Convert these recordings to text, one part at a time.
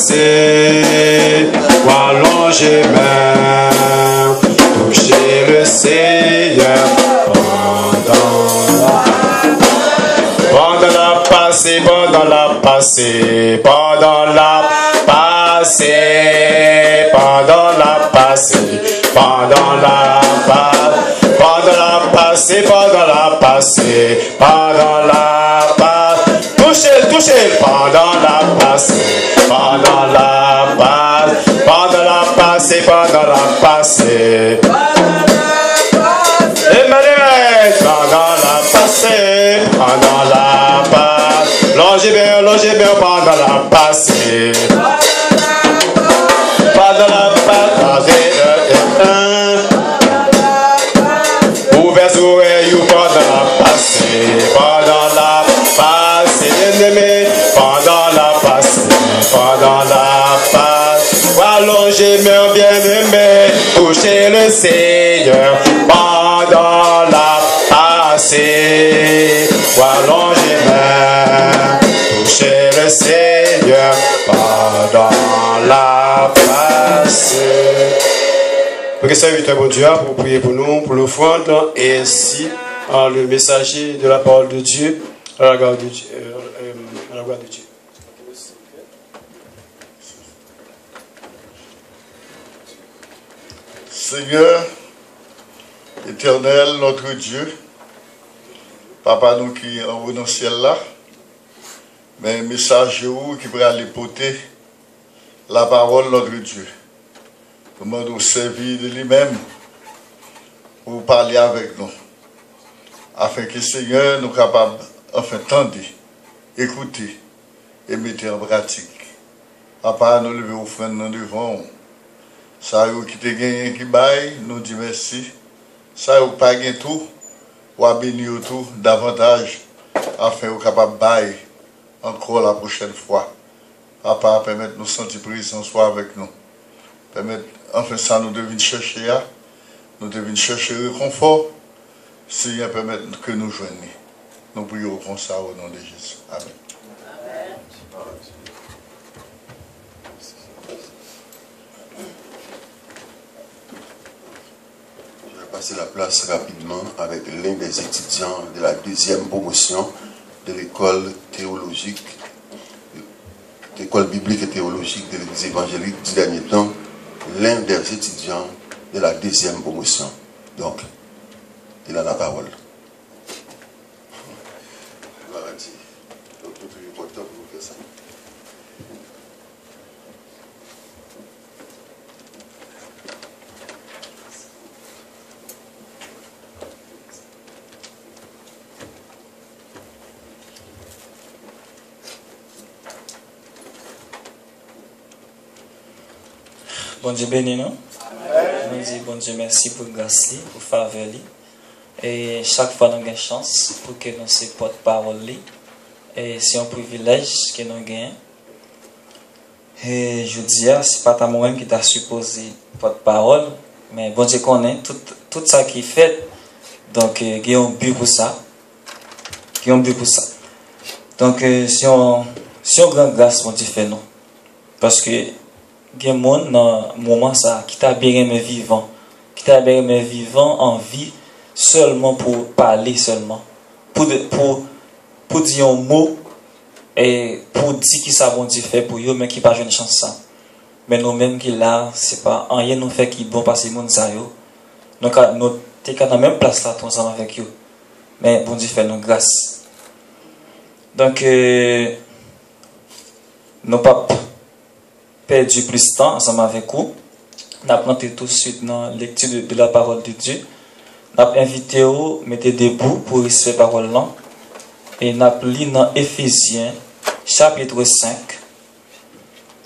passer, ou allonger main, toucher le Seigneur pendant la passée, pendant la passée, pendant la passée, pendant la passée, pendant la passée, pendant la passée, pendant la passée, pendant la passée, touchez, pendant la passée, pendant la passée, pendant la passée, pendant la passée, Emmanuel, pendant la passée, pendant la passée, longez bien, pendant la passée, pendant la passée, ouvert sur you, pendant la passée, pendant la passée, bien-aimé, pendant la passée, pendant la passée, allongez bien-aimé, touchez le Seigneur, pendant la passée, allongez main, touchez le Seigneur, pendant la passée. Que serviteur bon Dieu pour prier pour nous, pour l'offrande, et ainsi le messager de la parole de Dieu à la gloire de Dieu. À la gloire de Dieu. Seigneur, éternel, notre Dieu, Papa nous qui en haut dans le ciel là, mais messager qui pourrait aller porter la parole de notre Dieu. Comment nous servir de lui-même pour parler avec nous. Afin que Seigneur nous capables, enfin, tendre, écouter et mettre en pratique. Papa, nous levons offrande nous devant. Ça qui te gagné qui baille, nous dit merci. Ça qui pas gagné tout, ou à bénir tout davantage, afin nous capables de bailler encore la prochaine fois. Papa, permettre nous sentir présent soit avec nous. Permettre, enfin ça, nous devons chercher, nous devons chercher le confort. Seigneur, permettre que nous joignions. Nous prions comme ça au nom de Jésus. Amen. Je vais passer la place rapidement avec l'un des étudiants de la deuxième promotion de l'école théologique, l'école biblique et théologique de l'Église évangélique du dernier temps, l'un des étudiants de la deuxième promotion. Donc, il a la parole. Bon Dieu béni nous. Nous disons bon Dieu merci pour grâce, pour faveur. Et chaque fois nous avons une chance pour que nous se porte-parole. Et c'est un privilège que nous avons. Et je dis, ce n'est pas moi-même qui t'a supposé porte-parole, mais bon Dieu connaît tout ça qui est fait. Donc, il y a un but pour ça. Il y a un but pour ça. Donc, c'est une grande grâce bon Dieu fait nous. Parce que il y a des gens dans le moment ça, qui t'a bien aimé vivant, qui t'a bien aimé vivant en vie, seulement pour parler seulement. Pour dire un mot, et pour dire qui ça bon Dieu fait pour eux, mais qui pas une chance ça. Mais nous-mêmes qui là, c'est pas rien nous fait qui bon passer monde ça yo. Donc nous t'es dans la même place là ensemble avec eux. Mais bon Dieu fait nous grâce. Donc nous pas perdu plus de temps ensemble avec vous. Nous avons tout de suite dans la lecture de la parole de Dieu. Nous avons invité vous, mettez debout pour recevoir la parole là. Et nous avons lu dans Éphésiens, chapitre 5.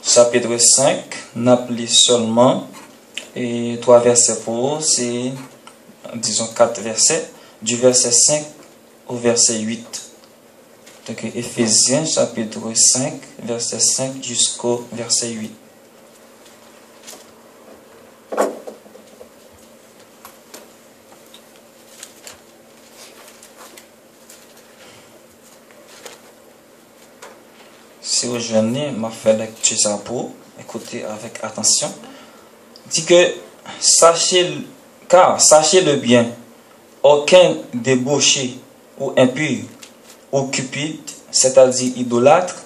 Chapitre 5, nous avons lu seulement et 3 versets pour c'est, disons 4 versets, du verset 5 au verset 8. Donc Éphésiens chapitre 5, verset 5 jusqu'au verset 8. Si rejoignez, m'a fait lecture ça pour écouter avec attention. Dit que sachez-le bien, aucun débauché ou impur ou cupide, c'est-à-dire idolâtre,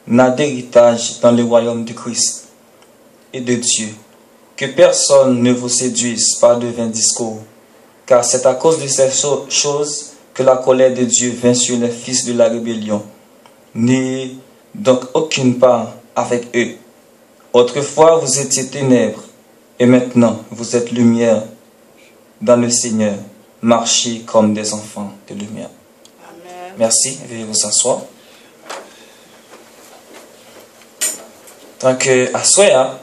n'a d'héritage dans le royaume de Christ et de Dieu. Que personne ne vous séduise par de vains discours, car c'est à cause de ces choses que la colère de Dieu vint sur les fils de la rébellion. N'ayez donc aucune part avec eux. Autrefois vous étiez ténèbres, et maintenant vous êtes lumière dans le Seigneur. Marchez comme des enfants de lumière. Amen. Merci, veuillez vous asseoir. Donc, à Soya,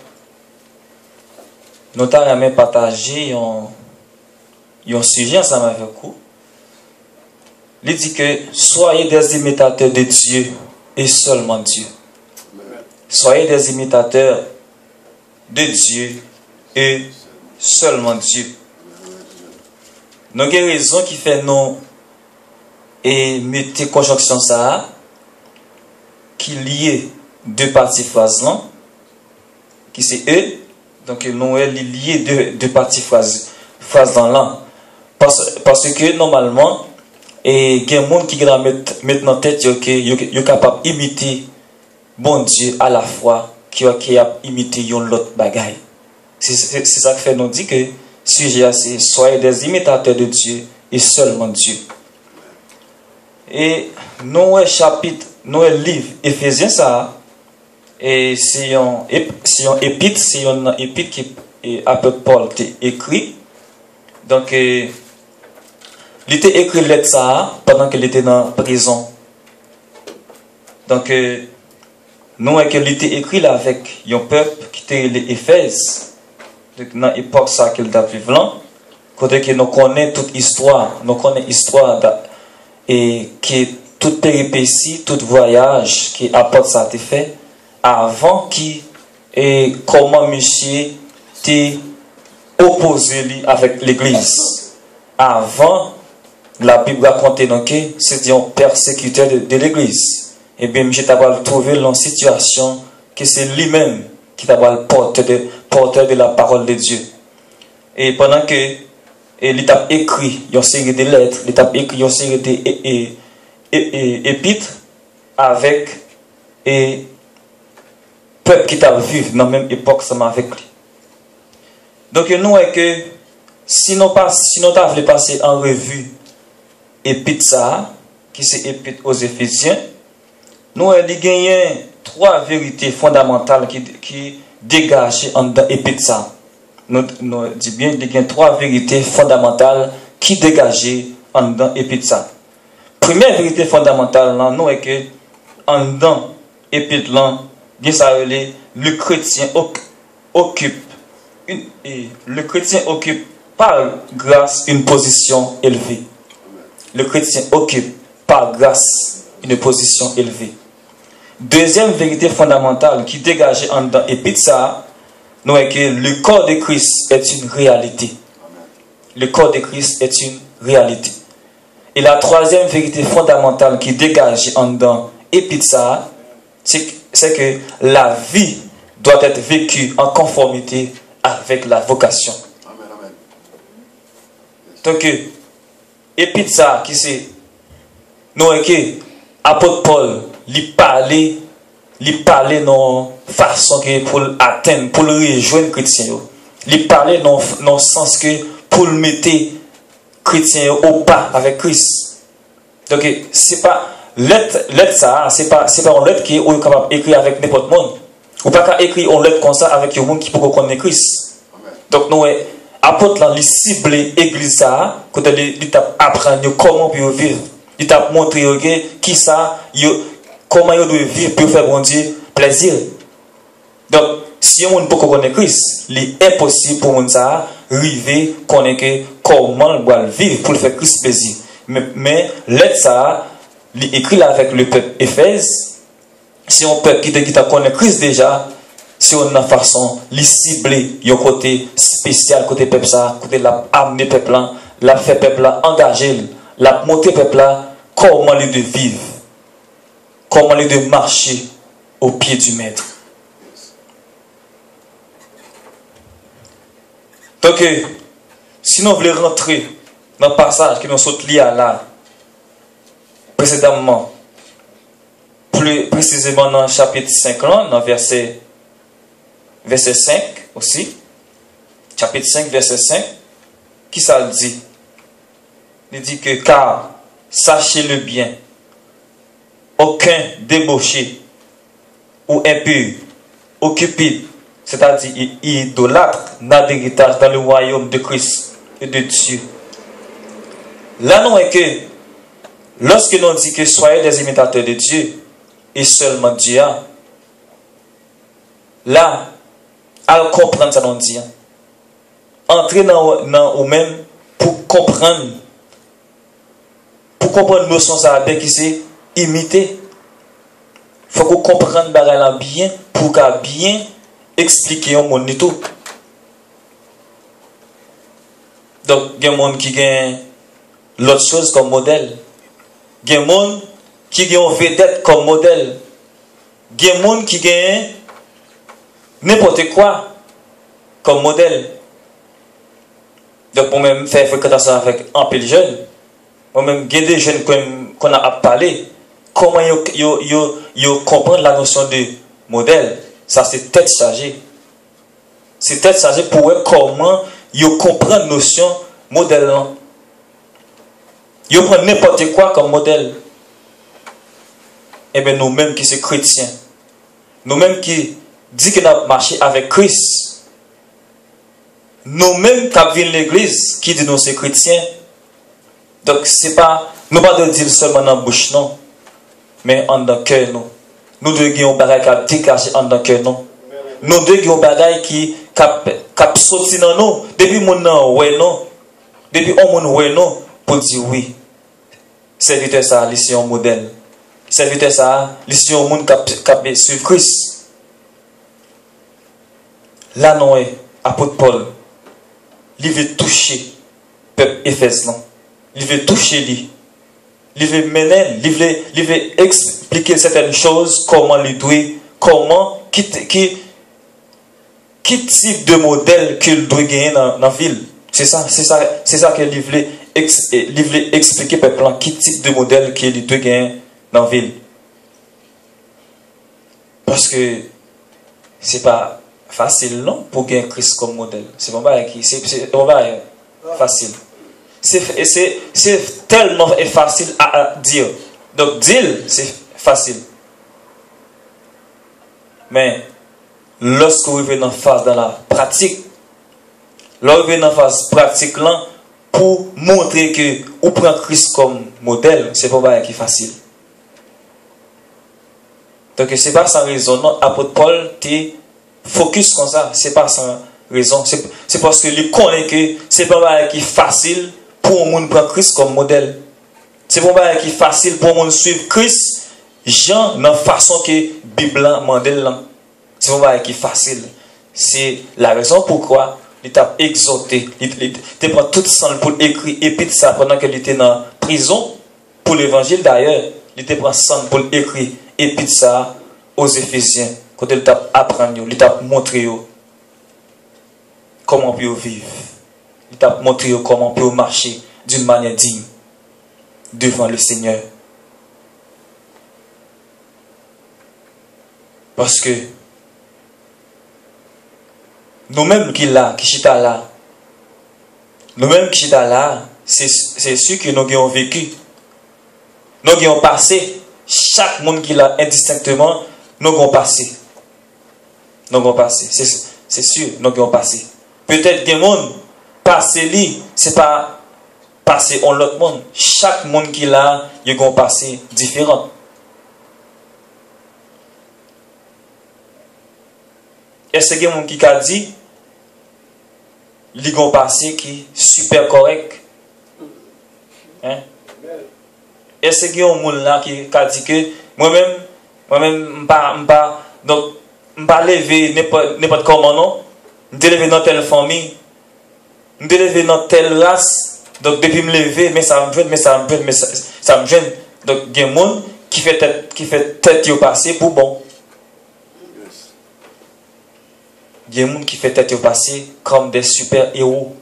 nous avons partagé un sujet ensemble avec vous. Il dit que soyez des imitateurs de Dieu et seulement Dieu. Soyez des imitateurs de Dieu et seulement Dieu. Nous avons une raison qui fait nous et mettez conjonction ça qui lie deux parties phrases là qui c'est eux. Donc nous est lié deux parties phrases dans là parce que normalement et il y a des gens qui mettent dans tête que sont capable d'imiter bon Dieu à la fois qui a imité l'autre bagaille. C'est ça que fait nous dit que sujet c'est soyez des imitateurs de Dieu et seulement Dieu. Et nous chapitre nous livre Éphésiens ça et c'est un épître qui apôtre Paul a écrit. Donc il était écrit lettre ça pendant qu'il était dans la prison. Donc nous qu'il était écrit là avec un peuple qui était les Éphèse. Dans l'époque ça qu'il a vécu là, côté que nous connaissons toute histoire, et que toute péripétie, tout voyage qui apporte ça a fait avant qui et comment monsieur t'est opposé avec l'église. Avant la Bible raconte donc que c'était un persécuteur de l'église. Et bien monsieur t'a trouvé dans situation que c'est lui-même qui t'a porteur de la parole de Dieu. Et pendant que il a écrit une série de lettres, il a écrit une série d'épîtres avec et peuple qui t'a vu dans la même époque sama avec lui. Donc nous est que si nous voulons passer en revue épître ça qui c'est épître aux Éphésiens, nous avons gagné trois vérités fondamentales qui dégagent en dedans épître ça. Nous dit bien il y a trois vérités fondamentales qui dégagent en dedans épître ça. Première vérité fondamentale nous est que en dedans épître là le chrétien occupe par grâce une position élevée. Le chrétien occupe par grâce une position élevée. Deuxième vérité fondamentale qui dégage en dedans épître ça, nous est que le corps de Christ est une réalité. Le corps de Christ est une réalité. Et la troisième vérité fondamentale qui dégage en dedans épître ça, c'est que la vie doit être vécue en conformité avec la vocation. Amen, amen. Donc, épître ça, qui c'est, nous, que apôtre Paul, il parlait dans façon que pour atteindre, pour rejoindre les chrétiens. Il parlait dans le sens que pour mettre les chrétiens au pas avec Christ. Donc, c'est pas. Lettre ça, c'est pas une lettre qui est capable d'écrire avec n'importe monde. Ou pas qu'à écrire une lettre comme ça avec un monde qui peut connaître Christ. Donc nous apôtre là, il cible l'église ça, quand il t'a apprendre comment pour vivre, il t'a montré qui ça, comment il doit vivre pour faire bon Dieu plaisir. Donc si on ne peut connaître Christ, il est impossible pour nous ça arriver connaître comment il doit vivre pour faire Christ plaisir. Mais lettre ça il écrit là avec le peuple Éphèse. Si on peuple qui connaît Christ déjà, si on a façon li cibler un côté spécial côté peuple ça, côté la amener peuple là, la fait peuple là engager, la monter peuple là comment il de vivre, comment il de marcher au pied du maître. Donc, si nous voulons rentrer dans le passage qui nous saute lié à là, précédemment, plus précisément dans le chapitre 5, là, dans verset 5 aussi, chapitre 5, verset 5, qui ça dit? Il dit que, car, sachez-le bien, aucun débauché ou impur, ou cupide, c'est-à-dire idolâtre, n'a d'héritage dans le royaume de Christ et de Dieu. Là, non est que, lorsque l'on dit que soyez des imitateurs de Dieu, et seulement Dieu, là, à comprendre ça, l'on dit, entrer dans vous-même pour comprendre notion ça qui c'est imiter. Il faut qu'on comprenne bagala bien pour qu'à bien expliquer au monde tout. Donc il y a des gens qui ont l'autre chose comme modèle. Il y a des gens qui ont vedette comme modèle. Il y a des gens qui ont n'importe quoi comme modèle. Donc pour même faire fréquentation avec un peu de jeunes, moi-même, il y a des jeunes qu'on a parlé, comment ils comprennent la notion de modèle. Ça, c'est tête chargée. C'est tête chargée pour eux comment ils comprennent la notion modèle. Ils prennent n'importe quoi comme modèle. Et bien, nous-mêmes qui sommes chrétiens, nous-mêmes qui disons que nous avons marché avec Christ, nous-mêmes qui venons de l'église, qui disons que nous sommes chrétiens, donc, c'est pas, nous pas de dire seulement dans la bouche, non, mais en dans le cœur, non. Nous devons avoir un bagage qui décaché en dans le cœur, non. Nous devons avoir un bagage qui sorti dans nous, depuis mon nom, ouais, non. Depuis on mon ouais, non, pour dire oui. Serviteur ça, c'est un modèle. Serviteur ça, c'est un monde qui suivre Christ. Là, non, apôtre Paul, il veut toucher le peuple Éphèse, non. Il veut toucher lui. Il veut mener, il veut expliquer certaines choses, comment il doit, comment, qui type de modèle qu'il doit gagner dans la ville. C'est ça qu'il veut expliquer peuple, qui type de modèle qu'il doit gagner dans la ville. Parce que c'est pas facile, non, pour gagner Christ comme modèle. C'est pas facile. C'est tellement facile à dire. Donc, dire, c'est facile. Mais, lorsque vous venez en phase dans la pratique, lorsque vous venez en phase pratique, là, pour montrer que vous prenez Christ comme modèle, c'est pas qui est facile. Donc, c'est pas sans raison. Non, apôtre Paul, tu focus comme ça. C'est pas sans raison. C'est parce que il connaît que c'est pas qui est facile pour un monde prendre Christ comme modèle. C'est pour moi qui est facile pour un monde suivre Christ, Jean, dans la façon que la Bible modèle. C'est pour moi qui est facile. C'est la raison pourquoi il t'a exhorté. Il prend tout sang pour écrire et puis ça pendant qu'il était dans prison pour l'évangile d'ailleurs. Il te prend sang pour écrire et puis ça aux Éphésiens. Quand il t'a appris, il t'a montré comment on peut vivre. Il t'a montré comment on peut marcher d'une manière digne devant le Seigneur. Parce que nous-mêmes qui chita là, c'est sûr que nous avons vécu, nous avons passé, chaque monde qui l'a indistinctement, nous avons passé. C'est sûr, nous avons passé. Peut-être que le monde passé li, c'est pas passer en l'autre monde. Chaque monde qui l'a, il a un passé différent. Est-ce qu'il y a un monde qui a dit, il a un passé qui est super correct? Hein? Est-ce qu'il y a un monde là qui a dit que moi-même, donc, je ne pas lever n'importe comment, non? Je ne lever dans telle famille, je ne lever dans telle race, donc depuis me lever, mais ça me gêne. Donc, il y a des gens qui fait tête au passé pour bon. Il y a des gens qui font tête passer comme des super-héros.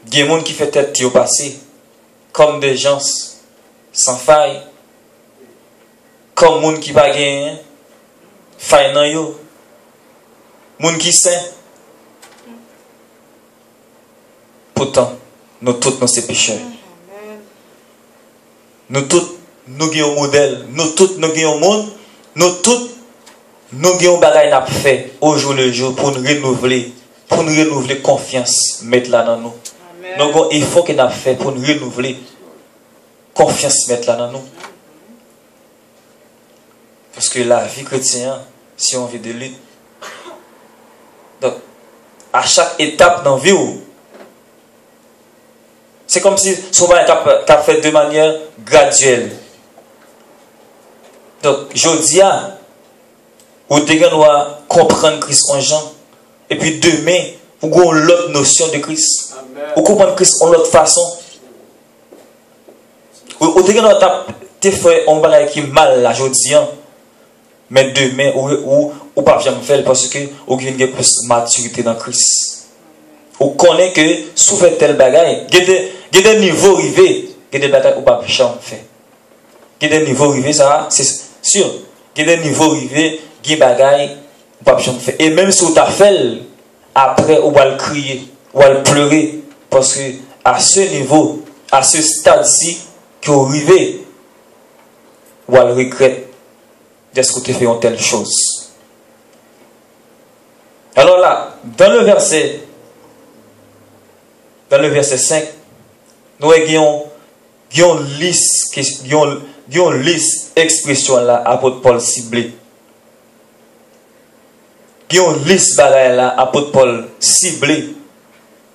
Il y a des gens qui font tête passer comme des gens sans faille. Comme des gens qui ne pas gagner faille dans eux. Des gens qui sont saints. Pourtant, nous tous, nous sommes pécheurs. Nous tous, nous avons un modèle. Nous tous, nous avons un monde. Nous tous, nous avons des choses à faire au jour le jour pour nous renouveler confiance, mettre là dans nous. Nous avons un effort que nous avons fait pour nous renouveler confiance, mettre là dans nous. Parce que la vie chrétienne, si on vit de lutte, donc, à chaque étape dans la vie, c'est comme si son bail qu'a fait de manière graduelle. Donc, je dis, vous devez comprendre Christ en Jean. Et puis demain, vous avez l'autre notion de Christ. Vous comprenez Christ en l'autre façon. Vous devez faire un bagage qui est mal là, je dis. Mais demain, vous ne pouvez pas faire parce que vous avez plus de maturité dans Christ. Vous connaissez que si vous faites tel bagage, il y a des niveaux arrivés, il y a des bagages que vous ne pouvez pas faire. Il y a des niveaux arrivés, ça, c'est sûr. Il y a des niveaux arrivés, il y a des bagages que vous ne pouvez pas faire. Et même si vous avez fait, après, vous allez crier, vous allez pleurer. Parce que à ce niveau, à ce stade-ci, que vous arrivez, vous allez regretter d'être que vous avez fait une telle chose. Alors là, dans le verset 5, nous avons une liste expression là, apôtre Paul ciblé. Il y a une liste bagaille là, apôtre Paul ciblé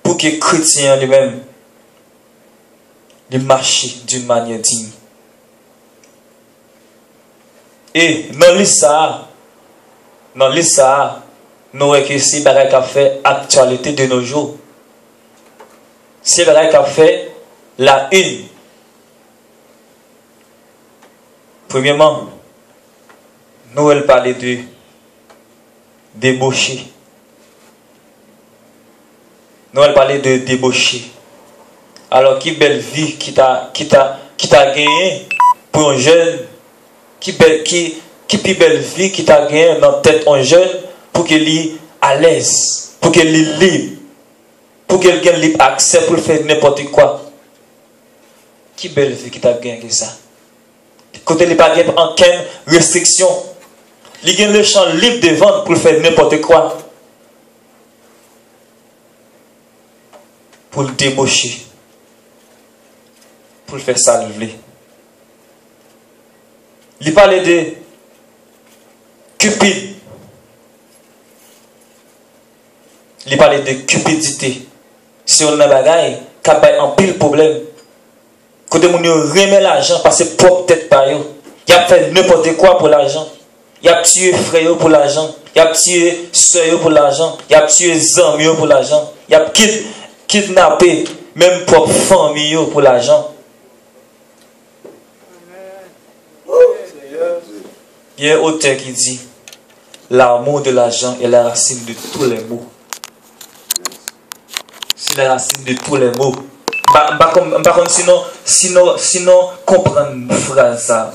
pour que les chrétiens lui-même marchent d'une manière digne. Et dans la liste ça, nous voyons que c'est bagaille qui a fait actualité de nos jours. C'est bagaille qui a fait la une. Premièrement, nous allons parler de débauché. Nous allons parler de débauché. Alors, qui belle vie qui t'a gagné pour un jeune, qui plus belle vie qui t'a gagné dans la tête un jeune pour qu'il soit à l'aise, pour qu'il soit libre, pour qu'il ait libre accès pour faire n'importe quoi. Qui belle vie qui t'a gagné ça? Côté il n'y a pas aucune restriction. Il y a le champ libre de vente pour faire n'importe quoi. Pour le débaucher. Pour le faire salver. Il parlait de cupide. Il parlait de cupidité. Si on a un bagage, il y a un pile problème. Quand on remet l'argent parce que propre tête par eux. Il a fait n'importe quoi pour l'argent. Il a tué frère pour l'argent. Il a tué soeur pour l'argent. Il a tué amis pour l'argent. Il a kidnappé même propre famille pour l'argent. Il y a un auteur qui dit l'amour de l'argent est la racine de tous les maux. C'est la racine de tous les maux. Sinon comprendre une phrase ça.